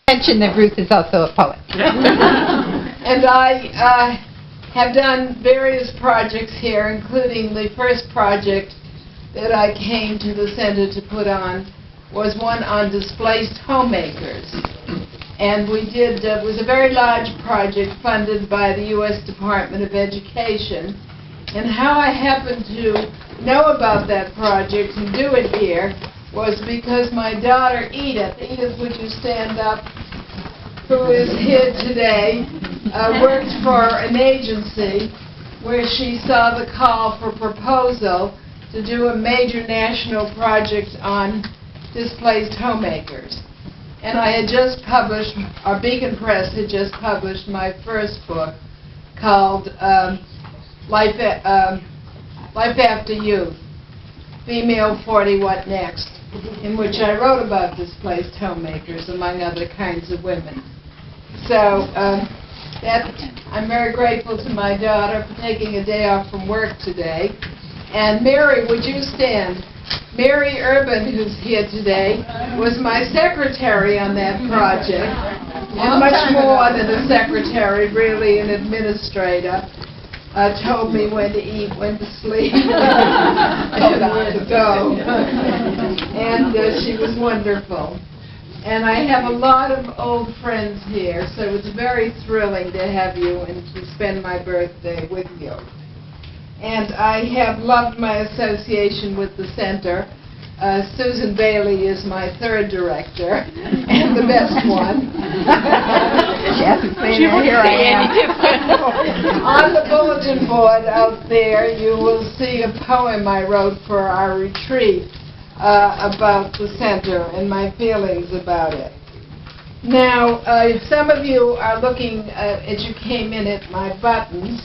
mention that Ruth is also a poet. And I have done various projects here, including the first project that I came to the center to put on was one on displaced homemakers. And we did, it was a very large project funded by the U.S. Department of Education. And how I happened to know about that project and do it here was because my daughter Edith, would you stand up, who is here today, worked for an agency where she saw the call for proposal to do a major national project on displaced homemakers. And I had just published, our Beacon Press had just published my first book called Life After Youth, Female 40 What Next, in which I wrote about displaced homemakers, among other kinds of women. So I'm very grateful to my daughter for taking a day off from work today. And Mary, would you stand? Mary Urban, who's here today, was my secretary on that project, and much more than a secretary, really an administrator. Told me when to eat, when to sleep, and where to go. And she was wonderful. And I have a lot of old friends here, so it's very thrilling to have you and to spend my birthday with you. And I have loved my association with the center. Susan Bailey is my third director, and the best one. Here I am. On the bulletin board out there, you will see a poem I wrote for our retreat about the center and my feelings about it. Now, some of you are looking, as you came in, at my buttons.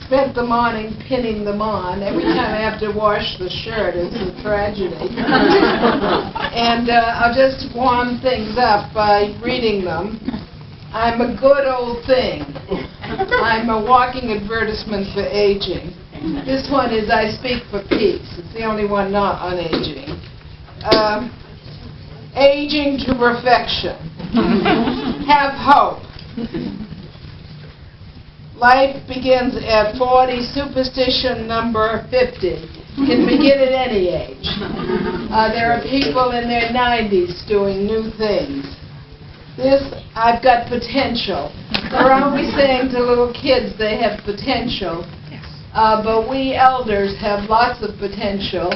Spent the morning pinning them on. Every time I have to wash the shirt, it's a tragedy. And I'll just warm things up by reading them. I'm a good old thing. I'm a walking advertisement for aging. This one is I Speak for Peace. It's the only one not on aging. Aging to perfection. Have hope. Life begins at 40, superstition number 50. Can begin at any age. There are people in their 90s doing new things. This, I've got potential. We're always saying to little kids they have potential, but we elders have lots of potential,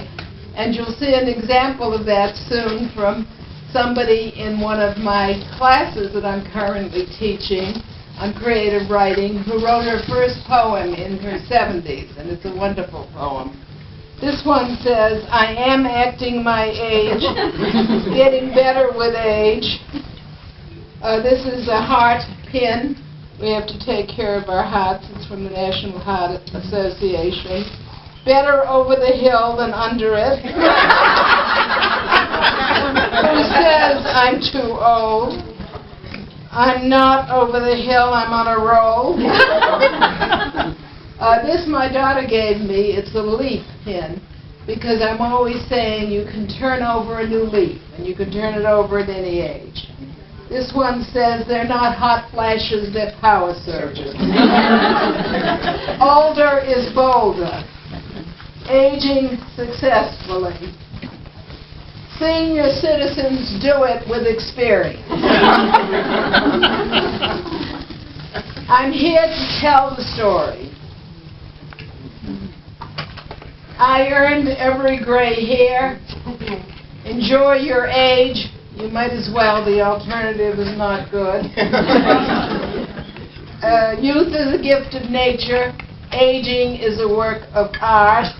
and you'll see an example of that soon from somebody in one of my classes that I'm currently teaching on creative writing, who wrote her first poem in her 70s, and it's a wonderful poem. This one says, I am acting my age, getting better with age. This is a heart pin. We have to take care of our hearts. It's from the National Heart Association. Better over the hill than under it. Who says I'm too old? I'm not over the hill, I'm on a roll. This my daughter gave me. It's a leaf pin, because I'm always saying you can turn over a new leaf, and you can turn it over at any age. This one says they're not hot flashes, they're power surges. Older is bolder. Aging successfully. Senior citizens do it with experience. I'm here to tell the story. I earned every gray hair. Enjoy your age. You might as well. The alternative is not good. Youth is a gift of nature. Aging is a work of art.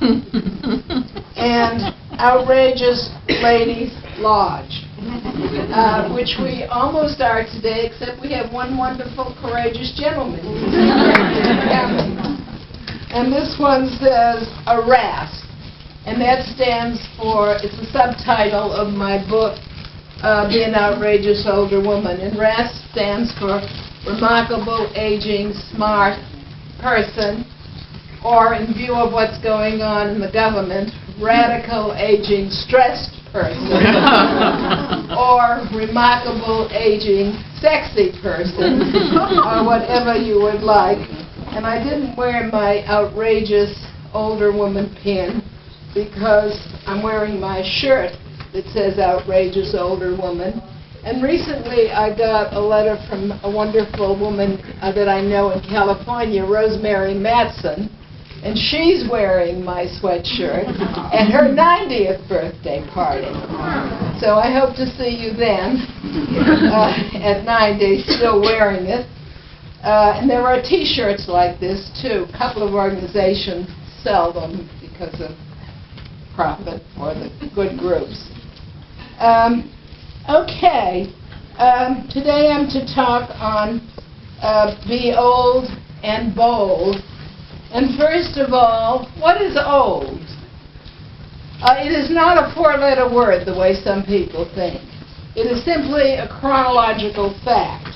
And outrageous ladies lodge, which we almost are today, except we have one wonderful, courageous gentleman. And this one says, a RASP, and that stands for, it's a subtitle of my book, Be an Outrageous Older Woman, and RASP stands for Remarkable Aging Smart Person, or in view of what's going on in the government, Radical Aging Stressed person or remarkable aging sexy person or whatever you would like. And I didn't wear my outrageous older woman pin because I'm wearing my shirt that says outrageous older woman. And recently I got a letter from a wonderful woman that I know in California, Rosemary Matson, and she's wearing my sweatshirt at her 90th birthday party. So I hope to see you then at 90, still wearing it. And there are T-shirts like this, too. A couple of organizations sell them because of profit for the good groups. Okay. Today I'm to talk on be old and bold. And first of all, what is old? It is not a four-letter word the way some people think. It is simply a chronological fact.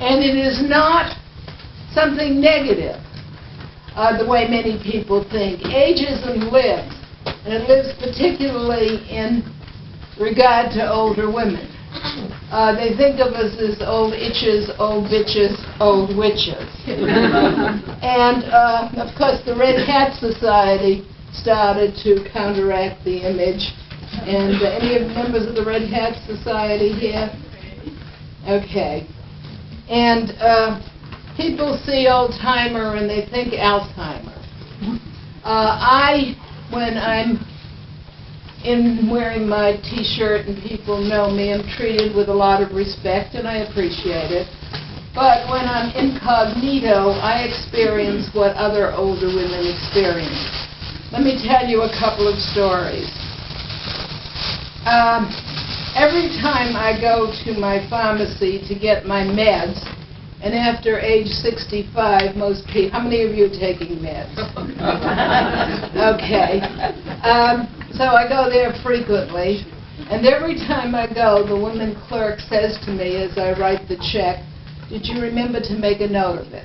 And it is not something negative the way many people think. Ageism lives, and it lives particularly in regard to older women. They think of us as old itches, old bitches, old witches. And, of course, the Red Hat Society started to counteract the image. And any of the members of the Red Hat Society here? Okay. And people see old-timer and they think Alzheimer. When I'm wearing my T-shirt and people know me, I'm treated with a lot of respect and I appreciate it. But when I'm incognito, I experience what other older women experience. Let me tell you a couple of stories. Every time I go to my pharmacy to get my meds, and after age 65, most people, how many of you are taking meds? Okay. So I go there frequently, and every time I go, the woman clerk says to me as I write the check, "Did you remember to make a note of it?"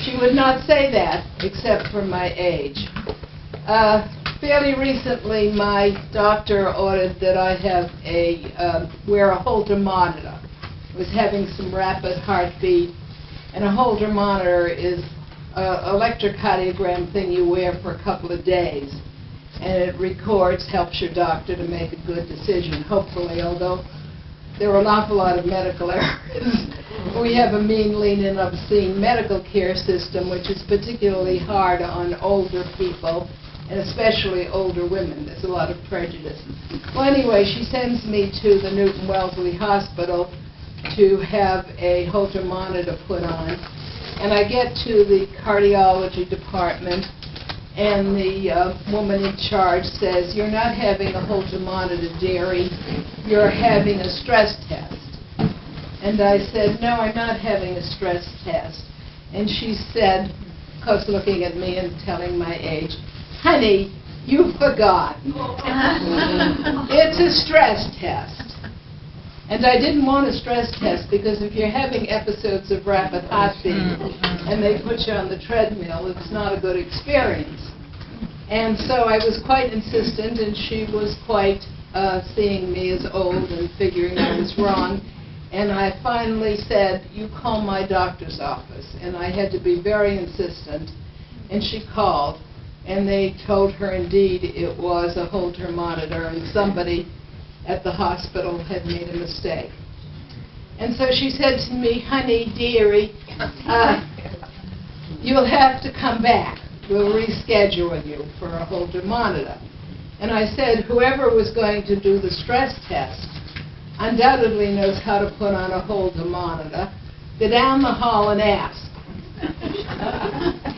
She would not say that, except for my age. Fairly recently, my doctor ordered that I have wear a Holter monitor. I was having some rapid heartbeat, and a Holter monitor is an electrocardiogram thing you wear for a couple of days. And it records, helps your doctor to make a good decision, hopefully, although there are an awful lot of medical errors. We have a mean, lean, and obscene medical care system, which is particularly hard on older people, and especially older women. There's a lot of prejudice. Well, anyway, she sends me to the Newton Wellesley Hospital to have a Holter monitor put on. And I get to the cardiology department, and the woman in charge says, "You're not having a Holter monitor, dearie. You're having a stress test." And I said, "No, I'm not having a stress test." And she said, of course looking at me and telling my age, "Honey, you forgot. It's a stress test." And I didn't want a stress test because if you're having episodes of rapid heartbeat and they put you on the treadmill, it's not a good experience. And so I was quite insistent, and she was quite seeing me as old and figuring I was wrong. And I finally said, "You call my doctor's office." And I had to be very insistent. And she called, and they told her indeed it was a Holter monitor, and somebody at the hospital had made a mistake. And so she said to me, "Honey, dearie, you'll have to come back. We'll reschedule you for a Holter monitor." And I said, whoever was going to do the stress test undoubtedly knows how to put on a Holter monitor. Go down the hall and ask.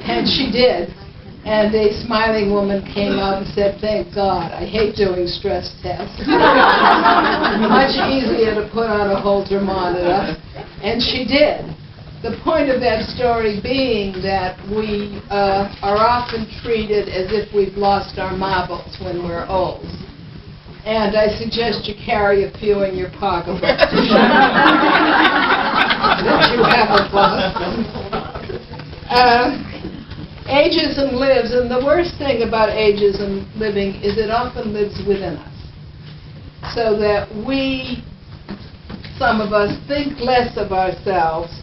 And she did. And a smiling woman came out and said, "Thank God, I hate doing stress tests." Much easier to put on a Holter monitor. And she did. The point of that story being that we are often treated as if we've lost our marbles when we're old. And I suggest you carry a few in your pocketbook to show that you haven't lost them. Ageism lives, and the worst thing about ageism living is it often lives within us. So that we, some of us, think less of ourselves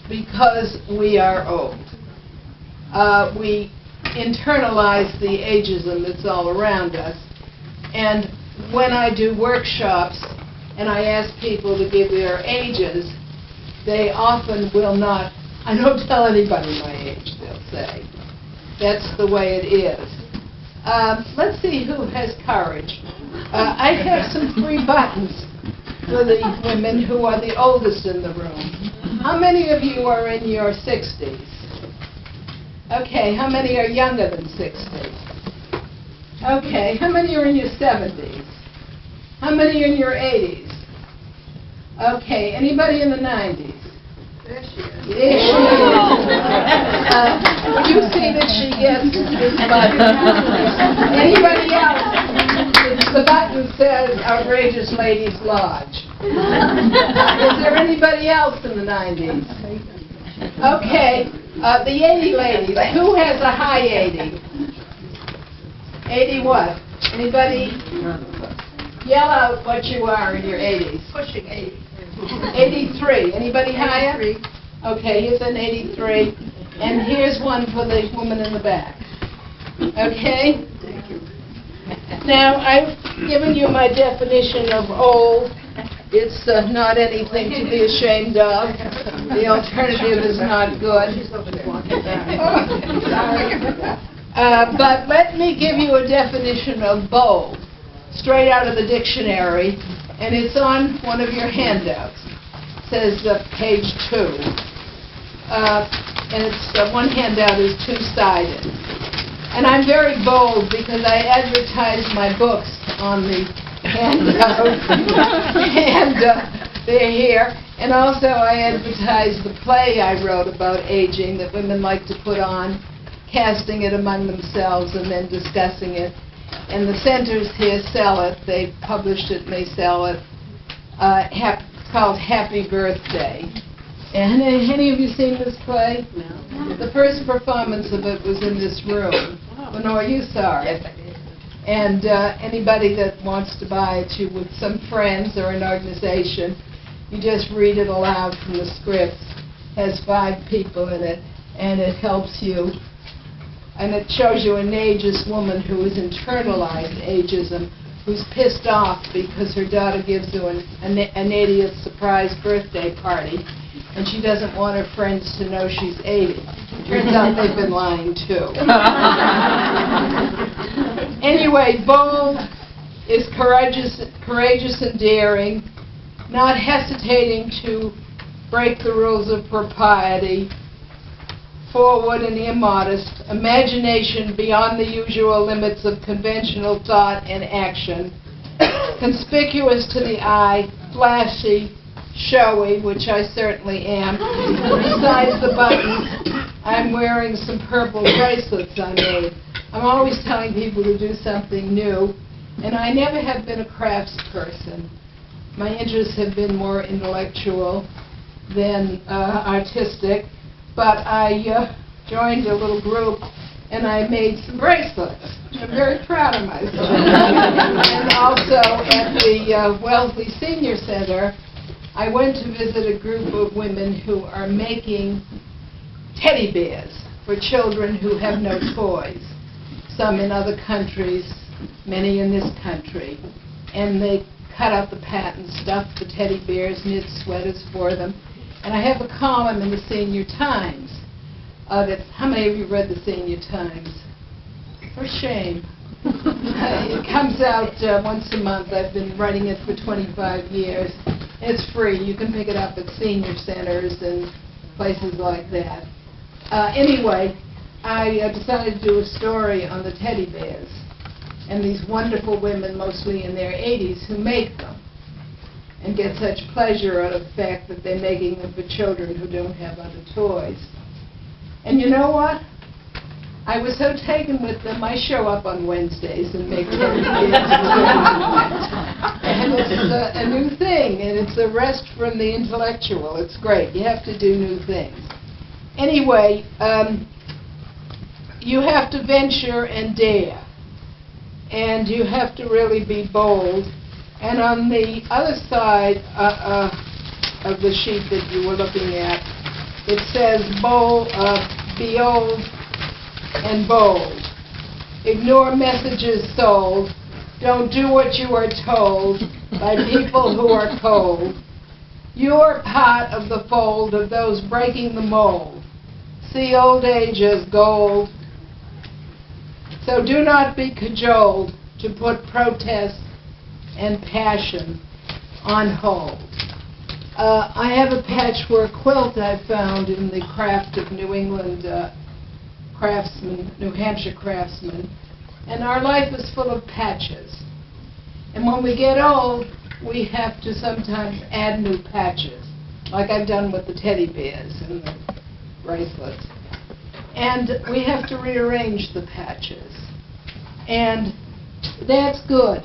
because we are old. We internalize the ageism that's all around us. And when I do workshops and I ask people to give their ages, they often will not, I don't tell anybody my age, they'll say. That's the way it is. Let's see who has courage. I have some free buttons for the women who are the oldest in the room. How many of you are in your 60s? Okay, how many are younger than 60? Okay, how many are in your 70s? How many are in your 80s? Okay, anybody in the 90s? There she is. There she is. You see that she gets this button. Anybody else? The button says Outrageous Ladies Lodge. Is there anybody else in the 90s? Okay, the 80 ladies. Who has a high 80? 80 what? Anybody? Yell out what you are in your 80s. Pushing 80. 83. Anybody higher? 83. Okay, here's an 83. And here's one for the woman in the back. Okay? Now, I've given you my definition of old. It's not anything to be ashamed of. The alternative is not good. But let me give you a definition of bold, straight out of the dictionary, and it's on one of your handouts. It says page 2. And it's one handout is two-sided. And I'm very bold because I advertise my books on the handout, and they're here. And also I advertise the play I wrote about aging that women like to put on, casting it among themselves and then discussing it. And the centers here sell it. They've published it and they sell it. It's called Happy Birthday. And any of you seen this play? No. The first performance of it was in this room. Lenore, you saw it. Yes, I did. And anybody that wants to buy it, you with some friends or an organization, you just read it aloud from the script. It has 5 people in it, and it helps you. And it shows you an ageist woman who has internalized ageism, who's pissed off because her daughter gives her an 80th surprise birthday party, and she doesn't want her friends to know she's 80. Turns out they've been lying, too. Anyway, bold is courageous and daring, not hesitating to break the rules of propriety, forward and immodest, imagination beyond the usual limits of conventional thought and action, conspicuous to the eye, flashy, showy, which I certainly am. Besides the buttons, I'm wearing some purple bracelets I made. I'm always telling people to do something new, and I never have been a craftsperson. My interests have been more intellectual than artistic, but I joined a little group and I made some bracelets. I'm very proud of myself. And also at the Wellesley Senior Center, I went to visit a group of women who are making teddy bears for children who have no toys. Some in other countries, many in this country. And they cut out the patent, stuff the teddy bears, knit sweaters for them. And I have a column in the Senior Times. How many of you read the Senior Times? For shame. It comes out once a month. I've been writing it for 25 years. It's free. You can pick it up at senior centers and places like that. Anyway, I decided to do a story on the teddy bears and these wonderful women, mostly in their 80s, who make them and get such pleasure out of the fact that they're making them for children who don't have other toys. And you know what? I was so taken with them, I show up on Wednesdays and make teddy bears. And it's a new thing, and it's a rest from the intellectual. It's great. You have to do new things. Anyway, you have to venture and dare. And you have to really be bold. And on the other side of the sheet that you were looking at, it says be old and bold. Ignore messages sold. Don't do what you are told by people who are cold. You are part of the fold of those breaking the mold. See old age as gold. So do not be cajoled to put protest and passion on hold. I have a patchwork quilt I found in the craft of New England craftsmen, New Hampshire craftsmen, and our life is full of patches. And when we get old, we have to sometimes add new patches, like I've done with the teddy bears and the bracelets. And we have to rearrange the patches. And that's good.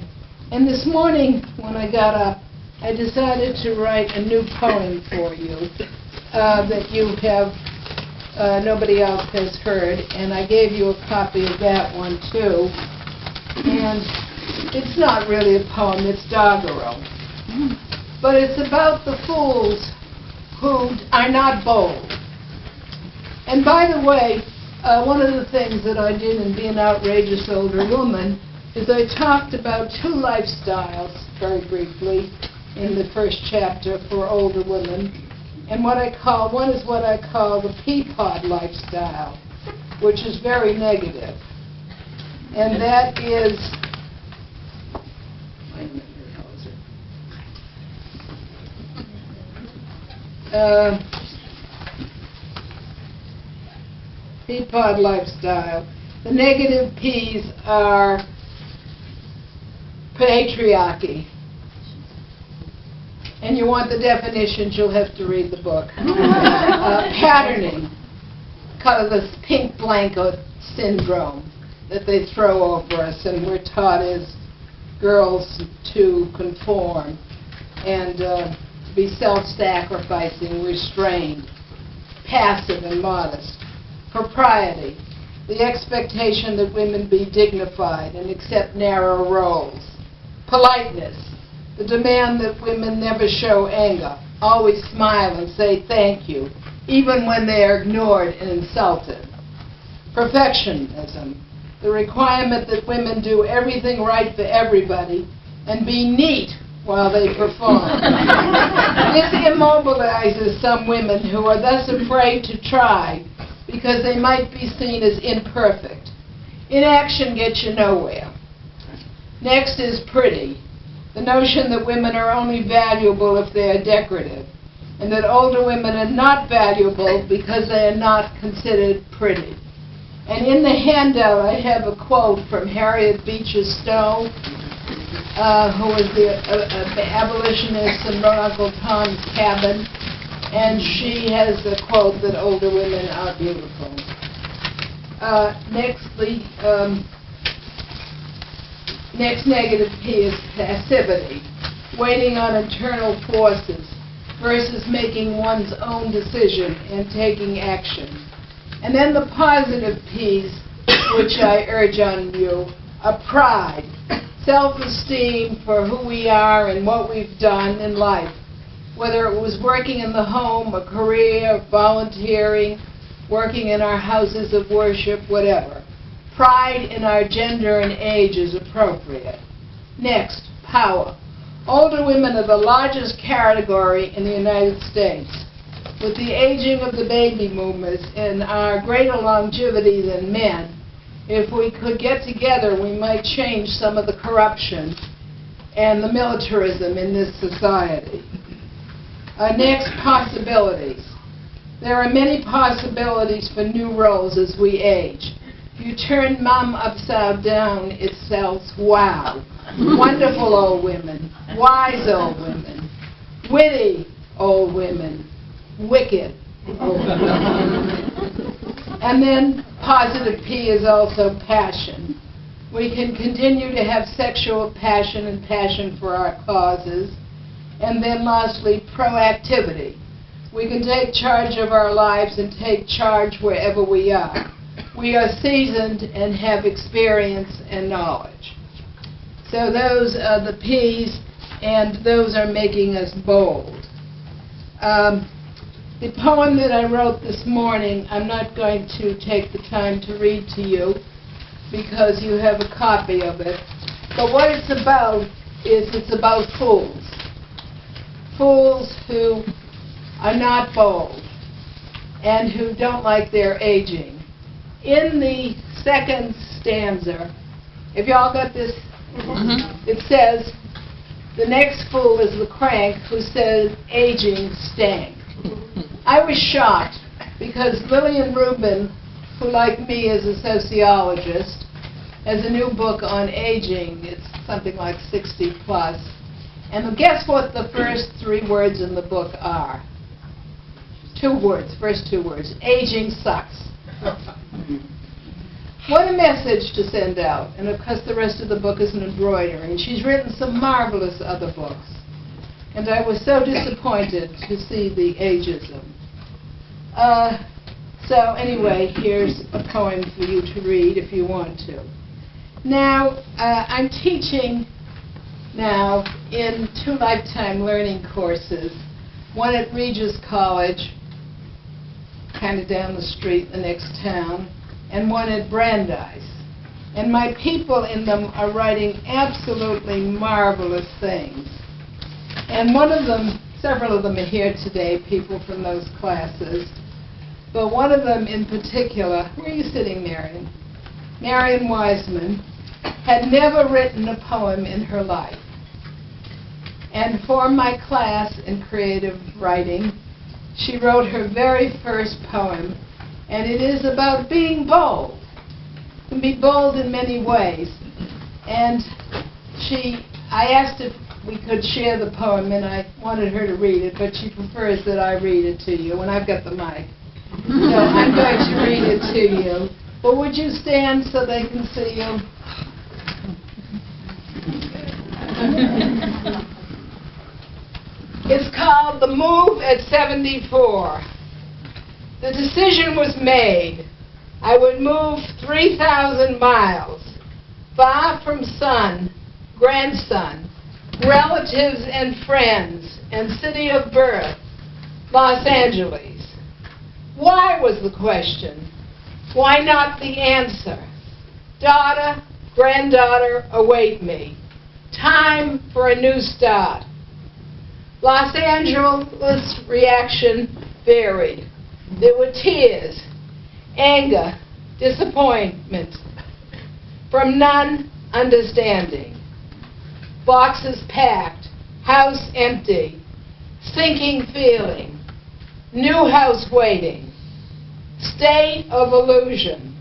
And this morning, when I got up, I decided to write a new poem for you that you have, nobody else has heard, and I gave you a copy of that one too. And it's not really a poem, it's doggerel. But it's about the fools who are not bold. And by the way, one of the things that I did in Being an Outrageous Older Woman is I talked about two lifestyles, very briefly, in the first chapter for older women. And one is what I call the peapod lifestyle, which is very negative. And that is, wait a minute, how is it? Peapod lifestyle. The negative P's are patriarchy. And you want the definitions, you'll have to read the book. Patterning, kind of this pink blanket syndrome that they throw over us, and we're taught as girls to conform and be self-sacrificing, restrained, passive and modest. Propriety, the expectation that women be dignified and accept narrow roles. Politeness, the demand that women never show anger, always smile and say thank you, even when they are ignored and insulted. Perfectionism, the requirement that women do everything right for everybody and be neat while they perform. This immobilizes some women who are thus afraid to try because they might be seen as imperfect. Inaction gets you nowhere. Next is pretty, the notion that women are only valuable if they are decorative, and that older women are not valuable because they are not considered pretty. And in the handout I have a quote from Harriet Beecher Stowe, who was the abolitionist in Uncle Tom's Cabin, and she has a quote that older women are beautiful. Next negative P is passivity, waiting on internal forces versus making one's own decision and taking action. And then the positive P's, which I urge on you, are pride, self-esteem for who we are and what we've done in life, whether it was working in the home, a career, volunteering, working in our houses of worship, whatever. Pride in our gender and age is appropriate. Next, power. Older women are the largest category in the United States. With the aging of the baby boomers and our greater longevity than men, if we could get together, we might change some of the corruption and the militarism in this society. Next, possibilities. There are many possibilities for new roles as we age. If you turn mom upside down, it sells wow. Wonderful old women, wise old women, witty old women, wicked old women. And then positive P is also passion. We can continue to have sexual passion and passion for our causes. And then lastly, proactivity. We can take charge of our lives and take charge wherever we are. we are seasoned and have experience and knowledge. So those are the P's, and those are making us bold. The poem that I wrote this morning, I'm not going to take the time to read to you because you have a copy of it. But what it's about is it's about fools. Fools who are not bold and who don't like their aging. In the second stanza, if y'all got this, it says, the next fool is the crank who says aging stank. I was shocked because Lillian Rubin, who like me is a sociologist, has a new book on aging. It's something like 60 plus. And guess what the first 3 words in the book are? 2 words, first 2 words. Aging sucks. What a message to send out. And of course the rest of the book is an embroidery. And she's written some marvelous other books. And I was so disappointed to see the ageism. So anyway, here's a poem for you to read if you want to. Now, I'm teaching now in 2 lifetime learning courses, one at Regis College, kind of down the street, the next town, and one at Brandeis. And my people in them are writing absolutely marvelous things. And one of them, several of them are here today, people from those classes. But one of them in particular, where are you sitting, Marion? Marion Wiseman had never written a poem in her life. And for my class in creative writing, she wrote her very first poem, and it is about being bold. You can be bold in many ways. And I asked if we could share the poem, and I wanted her to read it, but she prefers that I read it to you, and I've got the mic. So I'm going to read it to you. But would you stand so they can see you? It's called The Move at 74. The decision was made. I would move 3,000 miles, far from son, grandson, relatives and friends, and city of birth, Los Angeles. Why was the question? Why not the answer? Daughter, granddaughter await me. Time for a new start. Los Angeles reaction varied. There were tears, anger, disappointment. From none, understanding. Boxes packed, house empty, sinking feeling, new house waiting, state of illusion,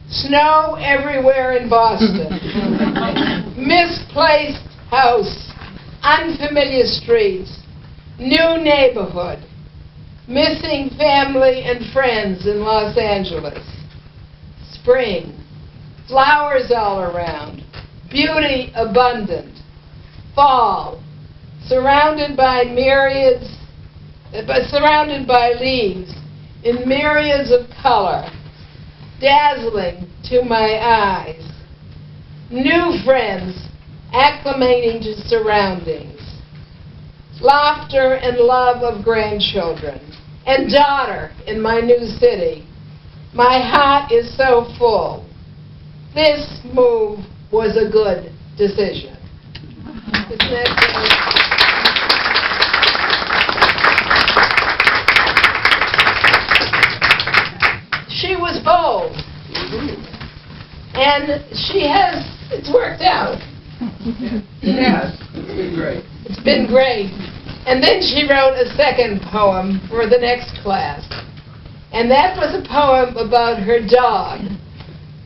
snow everywhere in Boston, misplaced house, unfamiliar streets, new neighborhood, missing family and friends in Los Angeles, spring, flowers all around, beauty abundant, fall, surrounded by leaves in myriads of color, dazzling to my eyes. New friends acclimating to surroundings. Laughter and love of grandchildren. And daughter in my new city. My heart is so full. This move was a good decision. Isn't that great? She was bold. And it's worked out. Yes, it's been great. It's been great. And then she wrote a second poem for the next class. And that was a poem about her dog,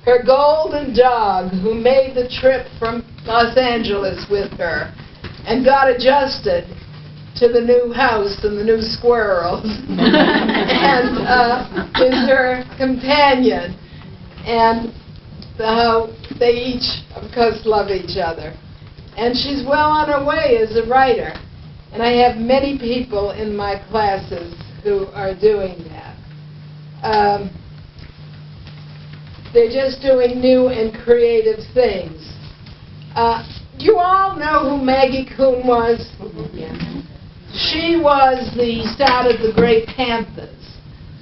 her golden dog who made the trip from Los Angeles with her and got adjusted to the new house and the new squirrels and is her companion. And how they each, of course, love each other. And she's well on her way as a writer. And I have many people in my classes who are doing that. They're just doing new and creative things. You all know who Maggie Kuhn was? She was the start of the Great Panthers,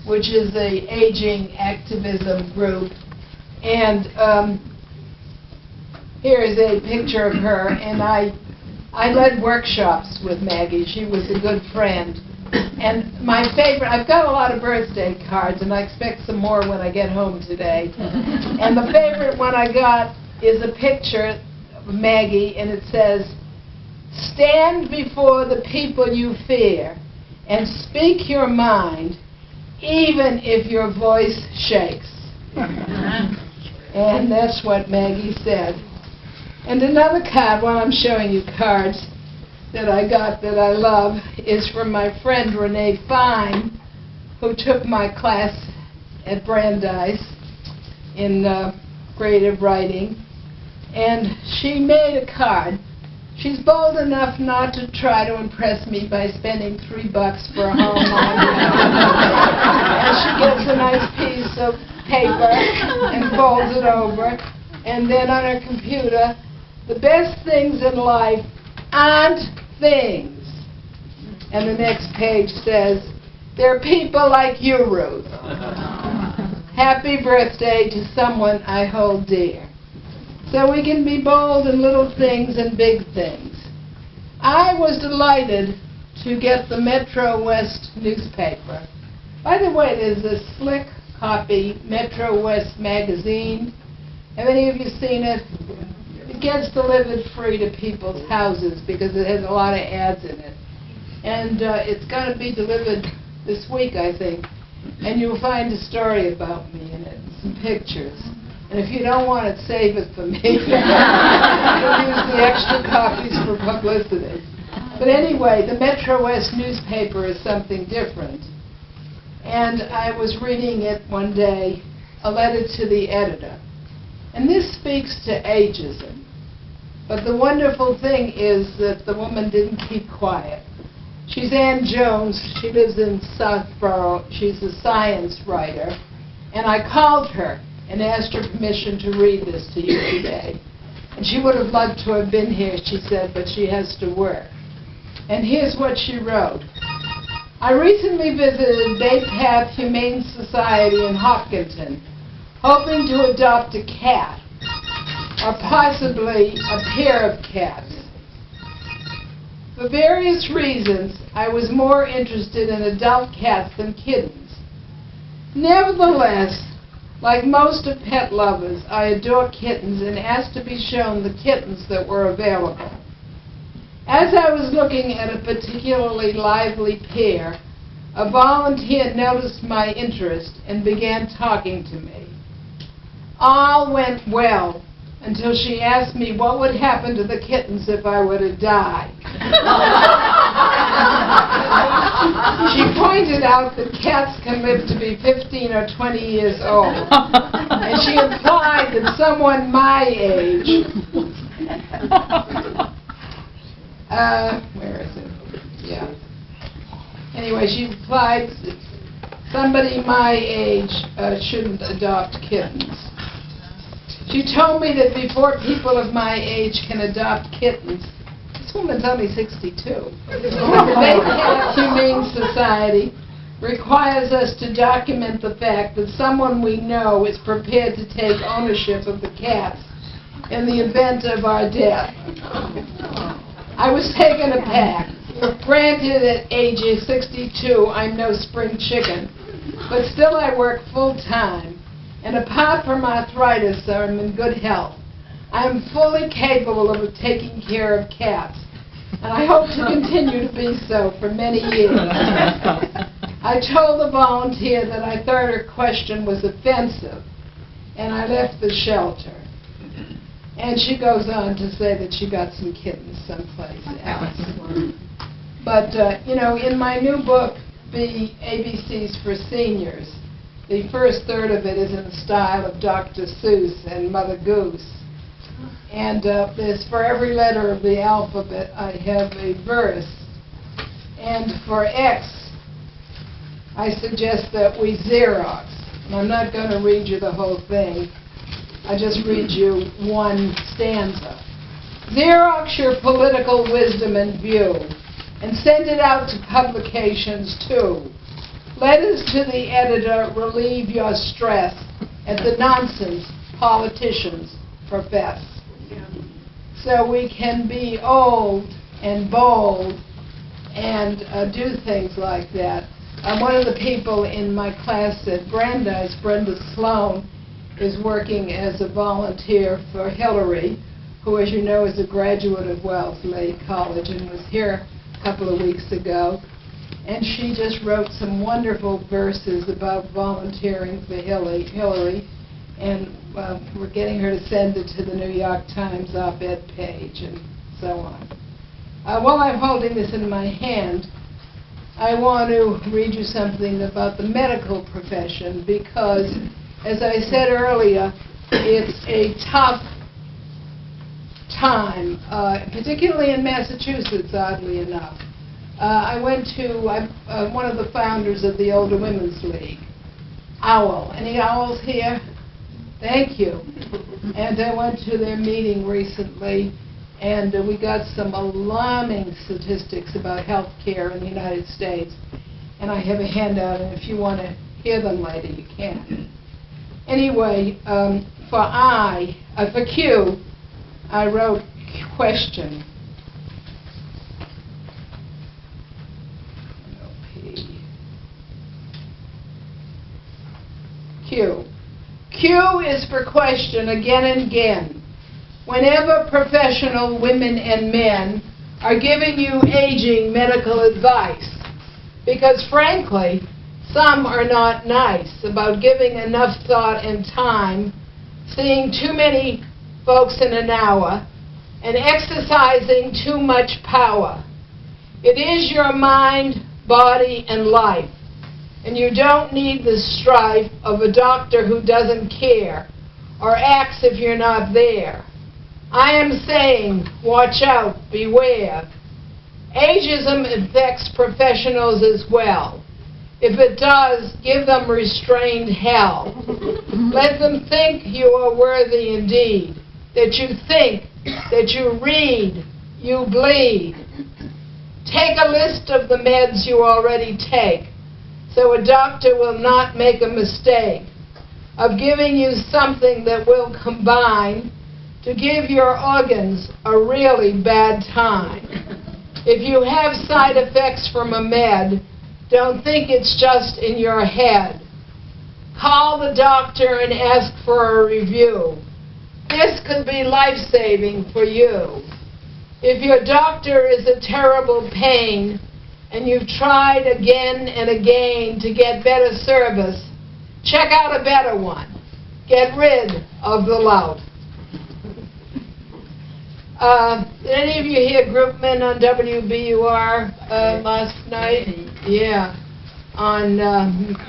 which is an aging activism group. And here is a picture of her. And I led workshops with Maggie. She was a good friend. And my favorite, I've got a lot of birthday cards, and I expect some more when I get home today. And the favorite one I got is a picture of Maggie, and it says, "Stand before the people you fear and speak your mind, even if your voice shakes." And that's what Maggie said. And another card, while I'm showing you cards, that I got that I love is from my friend Renee Fine, who took my class at Brandeis in creative writing. And she made a card. She's bold enough not to try to impress me by spending $3 for a home and she gets a nice piece of paper and folds it over. And then on her computer, "The best things in life aren't things." And the next page says, "There are people like you, Ruth. Happy birthday to someone I hold dear." So we can be bold in little things and big things. I was delighted to get the Metro West newspaper. By the way, there's a slick copy, Metro West magazine. Have any of you seen it? It gets delivered free to people's houses because it has a lot of ads in it. And it's going to be delivered this week, I think. And you'll find a story about me in it, and some pictures. And if you don't want it, save it for me. I'll use the extra copies for publicity. But anyway, the Metro West newspaper is something different. And I was reading it one day, a letter to the editor. And this speaks to ageism. But the wonderful thing is that the woman didn't keep quiet. She's Ann Jones. She lives in Southborough. She's a science writer. And I called her and asked her permission to read this to you today. And she would have loved to have been here, she said, but she has to work. And here's what she wrote. "I recently visited Bay Path Humane Society in Hopkinton, hoping to adopt a cat, or possibly a pair of cats. For various reasons, I was more interested in adult cats than kittens. Nevertheless, like most of pet lovers, I adore kittens and asked to be shown the kittens that were available. As I was looking at a particularly lively pair, a volunteer noticed my interest and began talking to me. All went well until she asked me what would happen to the kittens if I were to die. She pointed out that cats can live to be 15 or 20 years old. And she implied that someone my age, where is it? Yeah. Anyway, she implied that somebody my age shouldn't adopt kittens. She told me that before people of my age can adopt kittens, this woman's only 62, the Bay Path Humane Society requires us to document the fact that someone we know is prepared to take ownership of the cats in the event of our death. I was taken aback. Granted, at age 62, I'm no spring chicken, but still I work full-time. And apart from arthritis, I'm in good health. I am fully capable of taking care of cats, and I hope to continue to be so for many years. I told the volunteer that I thought her question was offensive, and I left the shelter. And she goes on to say that she got some kittens someplace else. But, in my new book, The ABCs for Seniors, the first third of it is in the style of Dr. Seuss and Mother Goose. And there's for every letter of the alphabet, I have a verse. And for X, I suggest that we Xerox. And I'm not going to read you the whole thing. I'll just read you one stanza. Xerox your political wisdom and view, and send it out to publications too. Letters to the editor relieve your stress at the nonsense politicians profess. So we can be old and bold and do things like that. One of the people in my class at Brandeis, Brenda Sloan, is working as a volunteer for Hillary, who, as you know, is a graduate of Wellesley College and was here a couple of weeks ago. And she just wrote some wonderful verses about volunteering for Hillary. And we're getting her to send it to the New York Times op-ed page and so on. While I'm holding this in my hand, I want to read you something about the medical profession because, as I said earlier, it's a tough time, particularly in Massachusetts, oddly enough. I'm one of the founders of the Older Women's League. OWL. Any owls here? Thank you. And I went to their meeting recently, and we got some alarming statistics about health care in the United States. And I have a handout, and if you want to hear them later, you can. Anyway, for Q, I wrote question. Q. Q is for question again and again. Whenever professional women and men are giving you aging medical advice, because frankly, some are not nice about giving enough thought and time, seeing too many folks in an hour, and exercising too much power. It is your mind, body, and life, and you don't need the strife of a doctor who doesn't care or acts if you're not there. I am saying, watch out, beware. Ageism infects professionals as well. If it does, give them restrained hell. Let them think you are worthy indeed, that you think, that you read, you bleed. Take a list of the meds you already take, so a doctor will not make a mistake of giving you something that will combine to give your organs a really bad time. If you have side effects from a med, don't think it's just in your head. Call the doctor and ask for a review. This could be life-saving for you. If your doctor is a terrible pain and you've tried again and again to get better service, check out a better one. Get rid of the lout. Did any of you hear Groupman on WBUR last night? Yeah, on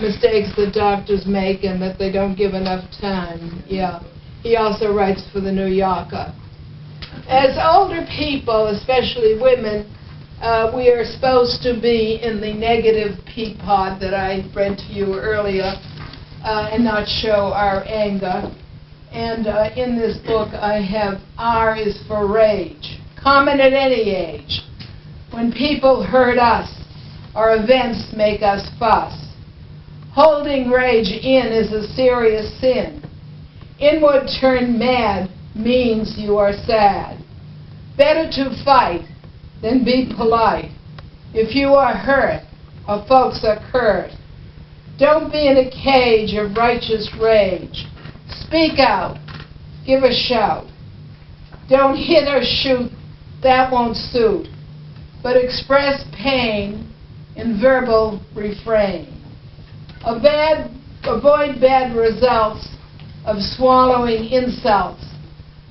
mistakes that doctors make and that they don't give enough time. Yeah, he also writes for the New Yorker. As older people, especially women, we are supposed to be in the negative pea pod that I read to you earlier and not show our anger. And in this book I have R is for rage, common at any age. When people hurt us or events make us fuss. Holding rage in is a serious sin. Inward turned mad means you are sad. Better to fight than be polite. If you are hurt or folks are curt, don't be in a cage of righteous rage. Speak out. Give a shout. Don't hit or shoot. That won't suit. But express pain in verbal refrain. Avoid bad results of swallowing insults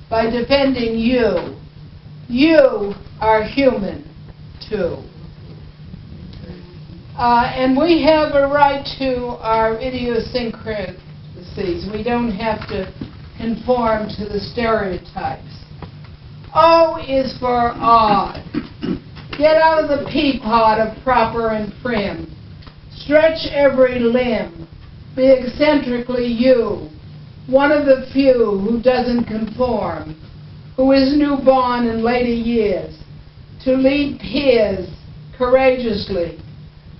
by defending you. You are human, too. And we have a right to our idiosyncrasies. We don't have to conform to the stereotypes. O is for odd. Get out of the pea pod of proper and prim. Stretch every limb. be eccentrically you, one of the few who doesn't conform, who is newborn in later years, to lead peers courageously,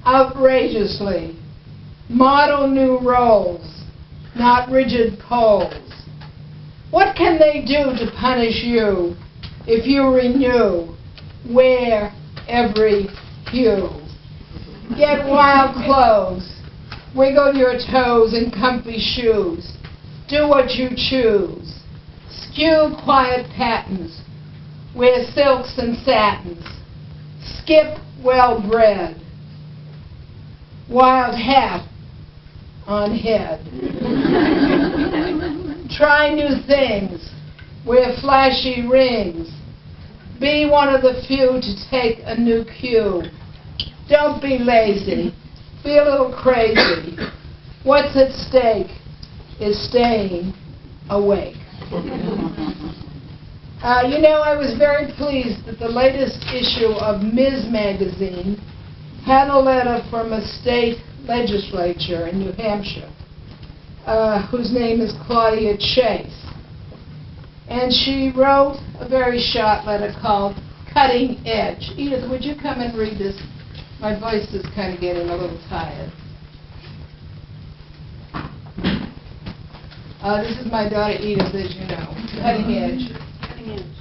outrageously, model new roles, not rigid poles. What can they do to punish you if you renew, wear every hue? Get wild clothes, wiggle your toes in comfy shoes, do what you choose. Skew quiet patterns, wear silks and satins, skip well-bred, wild hat on head. Try new things, wear flashy rings, be one of the few to take a new cue. Don't be lazy, be a little crazy. What's at stake is staying awake. I was very pleased that the latest issue of Ms. Magazine had a letter from a state legislature in New Hampshire, whose name is Claudia Chase. And she wrote a very short letter called Cutting Edge. Edith, would you come and read this? My voice is kind of getting a little tired. This is my daughter Edith, as you know. Cutting Edge. Cutting edge.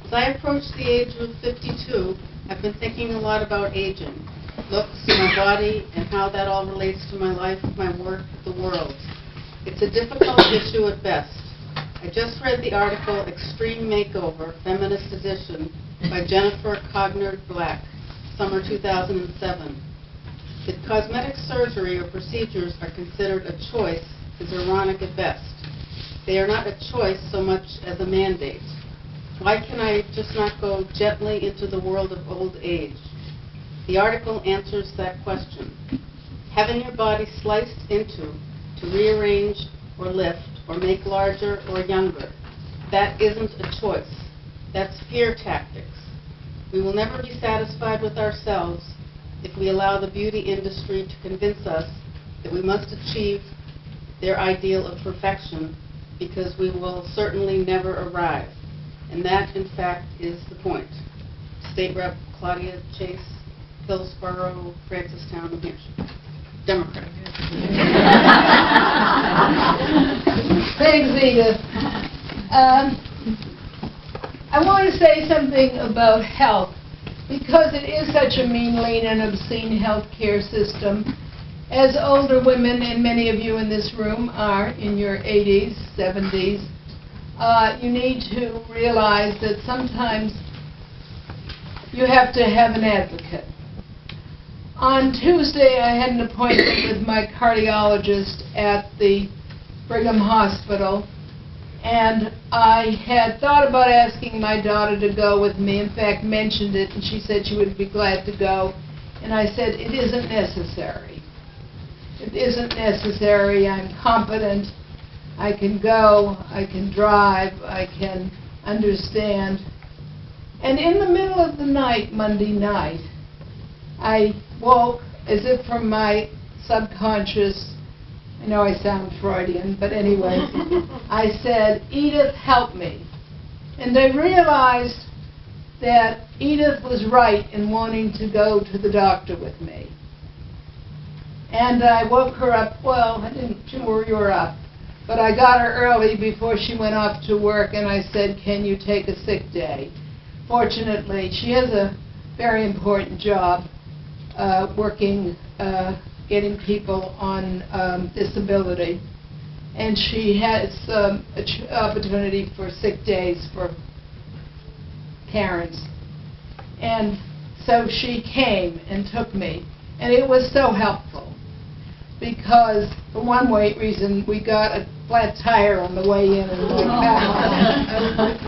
As I approach the age of 52, I've been thinking a lot about aging, looks, my body, and how that all relates to my life, my work, the world. It's a difficult issue at best. I just read the article Extreme Makeover, Feminist Edition, by Jennifer Cogner-Black, summer 2007. That cosmetic surgery or procedures are considered a choice is ironic at best. They are not a choice so much as a mandate. Why can I just not go gently into the world of old age? The article answers that question. Having your body sliced into to rearrange or lift or make larger or younger, that isn't a choice. That's fear tactics. We will never be satisfied with ourselves if we allow the beauty industry to convince us that we must achieve their ideal of perfection, because we will certainly never arrive. And that, in fact, is the point. State Rep. Claudia Chase, Hillsborough, Francistown, New Hampshire. Democrat. Thanks, Edith. I want to say something about health, because it is such a mean, lean, and obscene health care system. As older women, and many of you in this room are in your 80s, 70s, you need to realize that sometimes you have to have an advocate. On Tuesday, I had an appointment with my cardiologist at the Brigham Hospital, and I had thought about asking my daughter to go with me. In fact, mentioned it, and she said she would be glad to go. And I said, it isn't necessary. It isn't necessary. I'm competent. I can go. I can drive. I can understand. And in the middle of the night, Monday night, I woke as if from my subconscious. I know I sound Freudian, but anyway, I said, Edith, help me. And I realized that Edith was right in wanting to go to the doctor with me. And I woke her up, well, I didn't worry her up, but I got her early before she went off to work, and I said, can you take a sick day? Fortunately, she has a very important job working, getting people on disability, and she has an opportunity for sick days for parents. And so she came and took me, and it was so helpful, because for one reason, we got a flat tire on the way in and went back.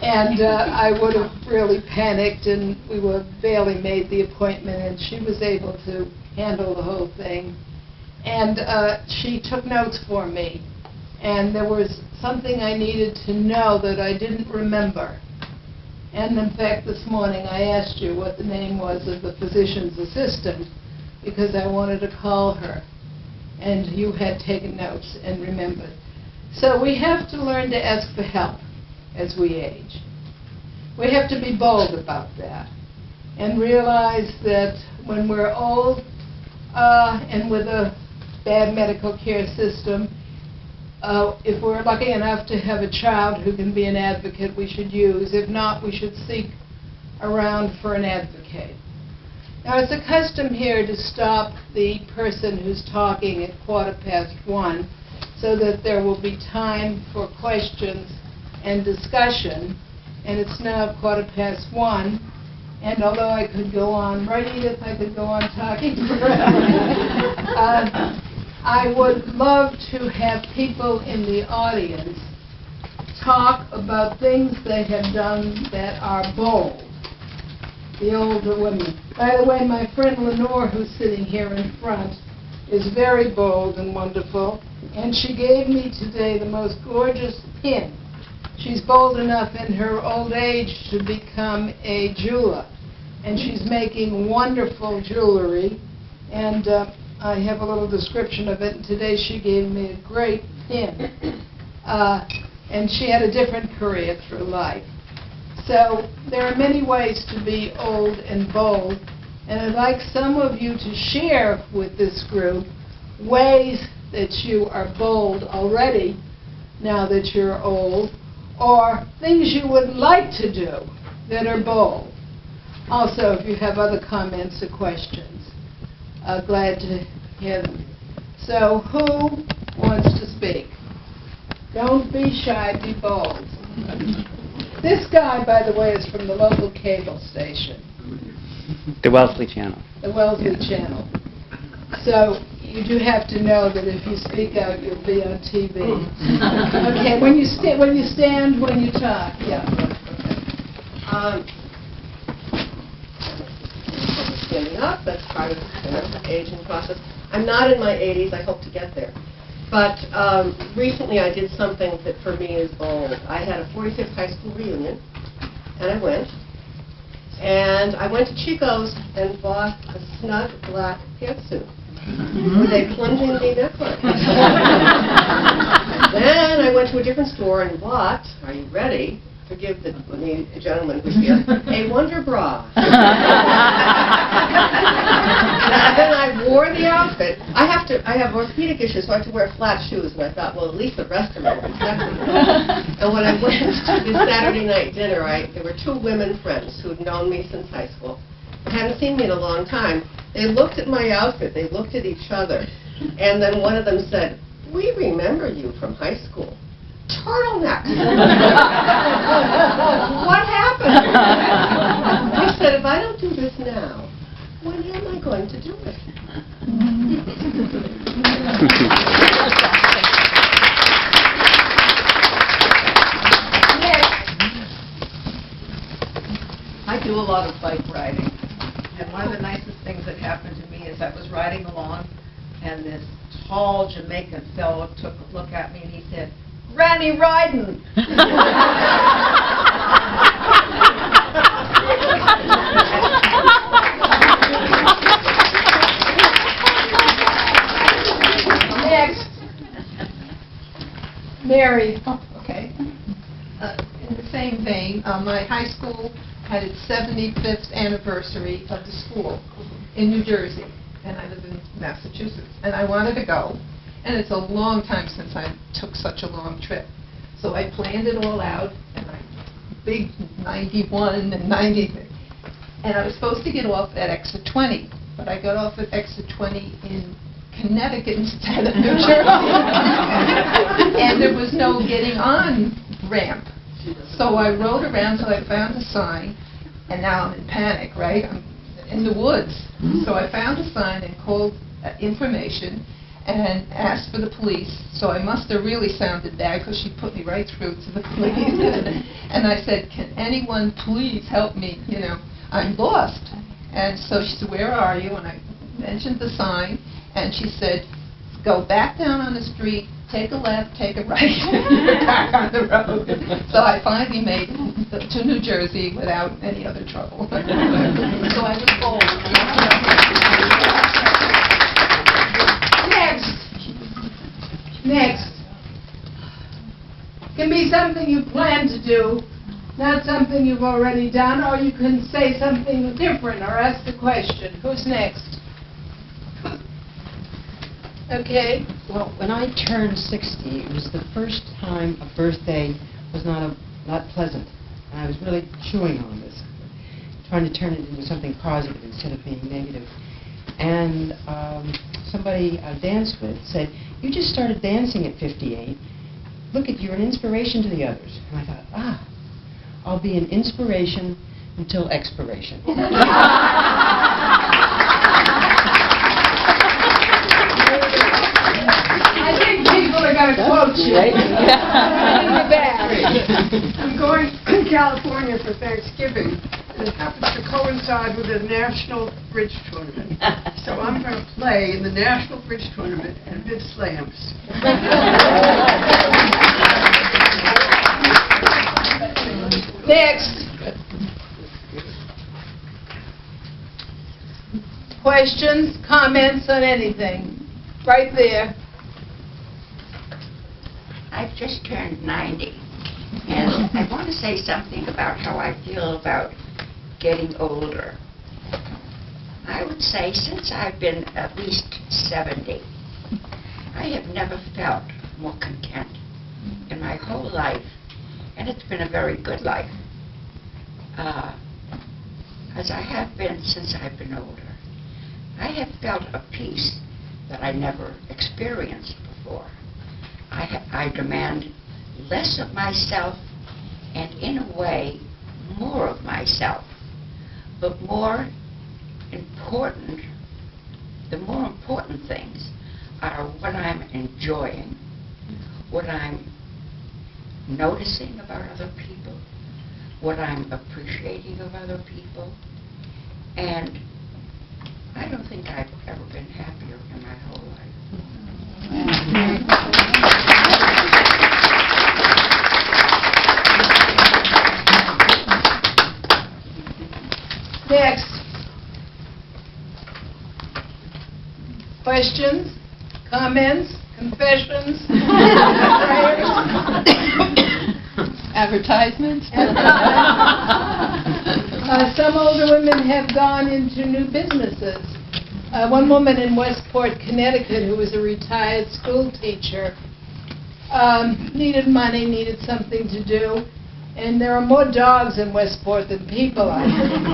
And I would have really panicked, and we were barely made the appointment, and she was able to handle the whole thing. And she took notes for me, and there was something I needed to know that I didn't remember. And in fact, this morning I asked you what the name was of the physician's assistant, because I wanted to call her. and you had taken notes and remembered. So we have to learn to ask for help as we age. We have to be bold about that and realize that when we're old and with a bad medical care system, if we're lucky enough to have a child who can be an advocate, we should use. If not, we should seek around for an advocate. Now, it's a custom here to stop the person who's talking at 1:15 so that there will be time for questions and discussion. And it's now 1:15, and although I could go on, right, Edith, I could go on talking forever. I would love to have people in the audience talk about things they have done that are bold. The older women. By the way, my friend Lenore, who's sitting here in front, is very bold and wonderful, and she gave me today the most gorgeous pin. She's bold enough in her old age to become a jeweler, and she's making wonderful jewelry, and I have a little description of it, and today she gave me a great pin. And she had a different career through life. So there are many ways to be old and bold, and I'd like some of you to share with this group ways that you are bold already, now that you're old, or things you would like to do that are bold. Also, if you have other comments or questions, glad to hear them. So, who wants to speak? Don't be shy, be bold. This guy, by the way, is from the local cable station. The Wellesley Channel. The Wellesley Channel. So, you do have to know that if you speak out, you'll be on TV. Okay, when you stand, when you talk, yeah. Standing up, that's part of the aging process. I'm not in my 80s, I hope to get there. But recently I did something that for me is bold. I had a 45th high school reunion, and I went. And I went to Chico's and bought a snug black pantsuit with a plunging V-neckline. Then I went to a different store and bought, are you ready? Forgive the gentleman who's here, a Wonder Bra. And then I wore the outfit. I have orthopedic issues, so I have to wear flat shoes, and I thought, well, at least the rest of it will be sexy. And when I went to this Saturday night dinner, there were two women friends who had known me since high school, hadn't seen me in a long time. They looked at my outfit, they looked at each other, and then one of them said, "We remember you from high school. Turtleneck." What happened? I said, if I don't do this now, when am I going to do it? I do a lot of bike riding, and one of the nicest things that happened to me is I was riding along, and this tall Jamaican fellow took a look at me and he said, "Granny riding." Next. Mary. Oh, okay. In the same vein, my high school had its 75th anniversary of the school in New Jersey, and I live in Massachusetts, and I wanted to go, and it's a long time since I took such a long trip. So I planned it all out, and big 91 and 90, and I was supposed to get off at exit 20, but I got off at exit 20 in Connecticut instead of New Jersey. And there was no getting on ramp. So I rode around till I found a sign, and now I'm in panic, right? I'm in the woods. So I found a sign and called information and asked for the police. So I must have really sounded bad because she put me right through to the police. And I said, "Can anyone please help me? You know, I'm lost." And so she said, "Where are you?" And I mentioned the sign. And she said, "Go back down on the street, take a left, take a right." You're back on the road. So I finally made it to New Jersey without any other trouble. So I was bold. Next. Next. Can be something you plan to do, not something you've already done, or you can say something different or ask a question. Who's next? Okay. Well, when I turned 60, it was the first time a birthday was not pleasant. And I was really chewing on this, trying to turn it into something positive instead of being negative. And somebody I danced with said, "You just started dancing at 58. Look, you're an inspiration to the others." And I thought, I'll be an inspiration until expiration. I think people are going to quote you. Right? In the back. I'm going to California for Thanksgiving, and it happens to coincide with the National Bridge Tournament. So I'm going to play in the National Bridge Tournament and bid slams. Next. Questions, comments on anything? Right there. I've just turned 90, and I want to say something about how I feel about getting older. I would say since I've been at least 70, I have never felt more content in my whole life, and it's been a very good life, as I have been since I've been older. I have felt a peace that I never experienced before. I demand less of myself and, in a way, more of myself. But the more important things are what I'm enjoying, what I'm noticing about other people, what I'm appreciating of other people. And I don't think I've ever been happier in my whole life. Next. Questions, comments, confessions, prayers? Advertisements? Some older women have gone into new businesses. One woman in Westport, Connecticut, who was a retired school teacher, needed money, needed something to do, and there are more dogs in Westport than people, I think.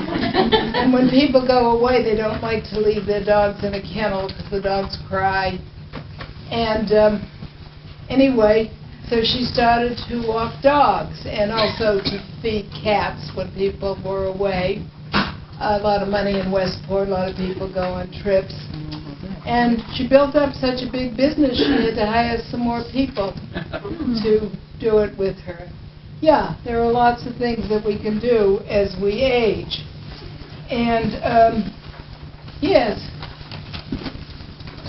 And when people go away, they don't like to leave their dogs in a kennel because the dogs cry. And anyway, so she started to walk dogs and also to feed cats when people were away. A lot of money in Westport, a lot of people go on trips. And she built up such a big business, she had to hire some more people to do it with her. Yeah, there are lots of things that we can do as we age. And, yes.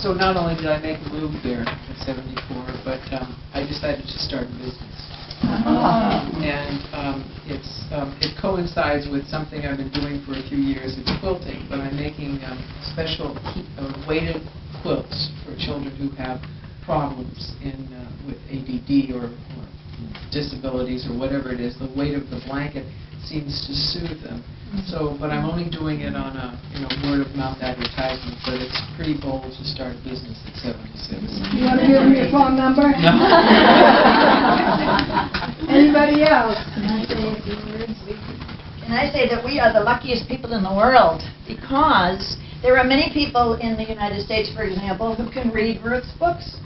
So not only did I make a move there at 74, but I decided to start a business. And it coincides with something I've been doing for a few years. It's quilting, but I'm making special weighted quilts for children who have problems with ADD or disabilities or whatever it is. The weight of the blanket seems to soothe them. So, but I'm only doing it on a word of mouth advertisement. But it's pretty bold to start a business at 76. You want to give them your phone number? No. Anybody else? Can I say that we are the luckiest people in the world, because there are many people in the United States, for example, who can read Ruth's books,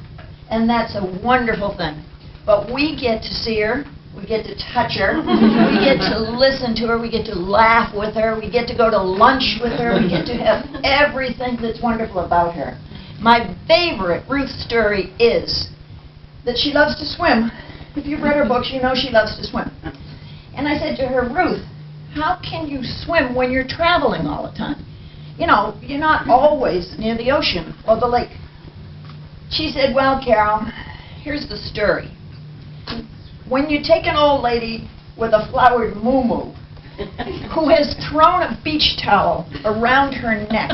and that's a wonderful thing. But we get to see her, we get to touch her, we get to listen to her, we get to laugh with her, we get to go to lunch with her, we get to have everything that's wonderful about her. My favorite Ruth story is that she loves to swim. If you've read her books, you know she loves to swim. And I said to her, "Ruth, how can you swim when you're traveling all the time? You know, you're not always near the ocean or the lake." She said, "Well, Carol, here's the story. When you take an old lady with a flowered moo-moo who has thrown a beach towel around her neck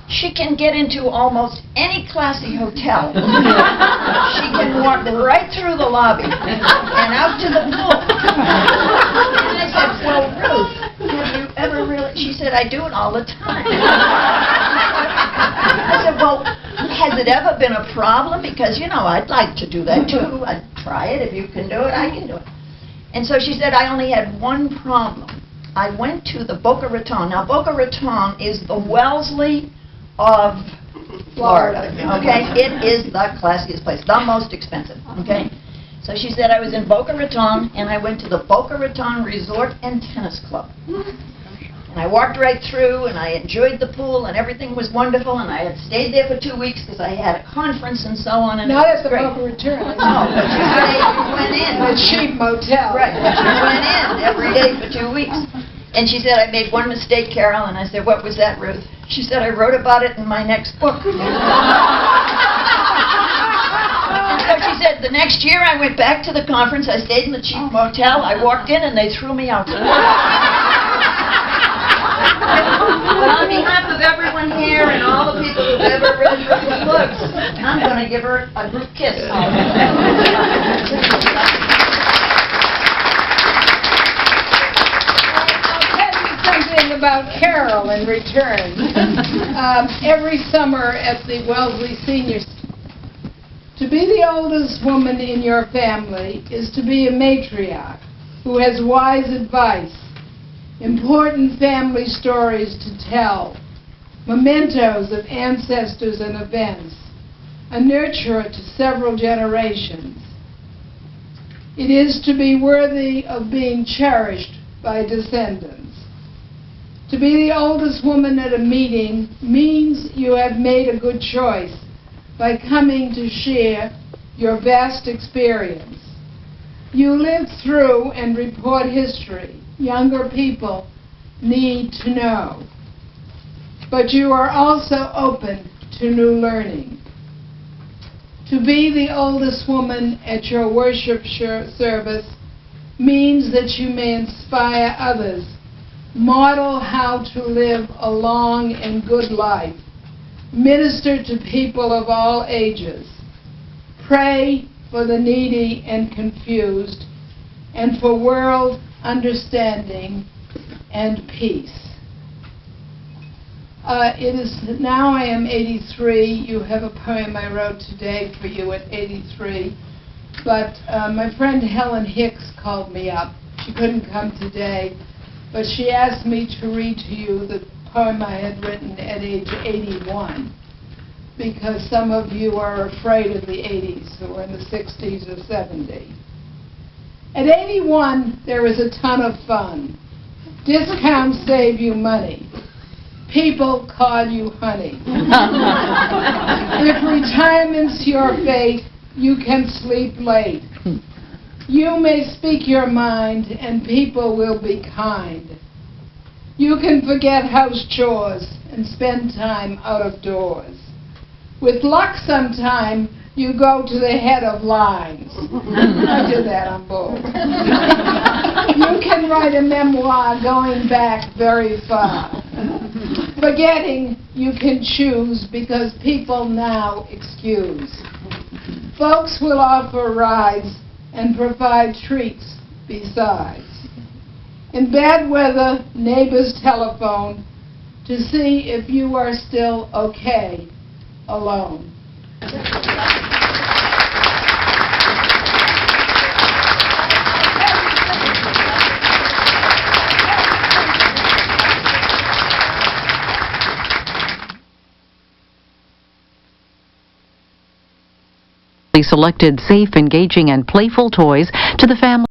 She can get into almost any classy hotel. She can walk right through the lobby and out to the pool. And I said, well, Ruth, have you ever really... She said, I do it all the time. I said, well, has it ever been a problem? Because, you know, I'd like to do that too. I'd try it. If you can do it, I can do it. And so she said, I only had one problem. I went to the Boca Raton. Now, Boca Raton is the Wellesley of Florida, okay? It is the classiest place, the most expensive, okay? So she said I was in Boca Raton, and I went to the Boca Raton Resort and Tennis Club. And I walked right through, and I enjoyed the pool, and everything was wonderful, and I had stayed there for 2 weeks because I had a conference and so on, and Not it was at the great. Boca Raton. No, but you went in. A cheap motel. Right, but you went in every day for 2 weeks. And she said, I made one mistake, Carol, and I said, what was that, Ruth? She said, I wrote about it in my next book. And so she said, the next year I went back to the conference, I stayed in the cheap motel, I walked in and they threw me out. But on behalf of everyone here and all the people who've ever read Ruth's books, I'm going to give her a group kiss. About Carol in return. Every summer at the Wellesley Senior to be the oldest woman in your family is to be a matriarch who has wise advice, important family stories to tell, mementos of ancestors and events, a nurturer to several generations. It is to be worthy of being cherished by descendants. To be the oldest woman at a meeting means you have made a good choice by coming to share your vast experience. You lived through and report history. Younger people need to know. But you are also open to new learning. To be the oldest woman at your worship service means that you may inspire others, model how to live a long and good life, minister to people of all ages, pray for the needy and confused, and for world understanding and peace. Now I am 83. You have a poem I wrote today for you at 83. But my friend Helen Hicks called me up. She couldn't come today. But she asked me to read to you the poem I had written at age 81, because some of you are afraid of the 80s, who are in the 60s or 70s. At 81, there is a ton of fun. Discounts save you money. People call you honey. If retirement's your fate, you can sleep late. You may speak your mind, and people will be kind. You can forget house chores and spend time out of doors. With luck sometime, you go to the head of lines. I do that on board. You can write a memoir going back very far. Forgetting, you can choose, because people now excuse. Folks will offer rides and provide treats besides. In bad weather, neighbors telephone to see if you are still okay alone. Selected safe, engaging, and playful toys to the family.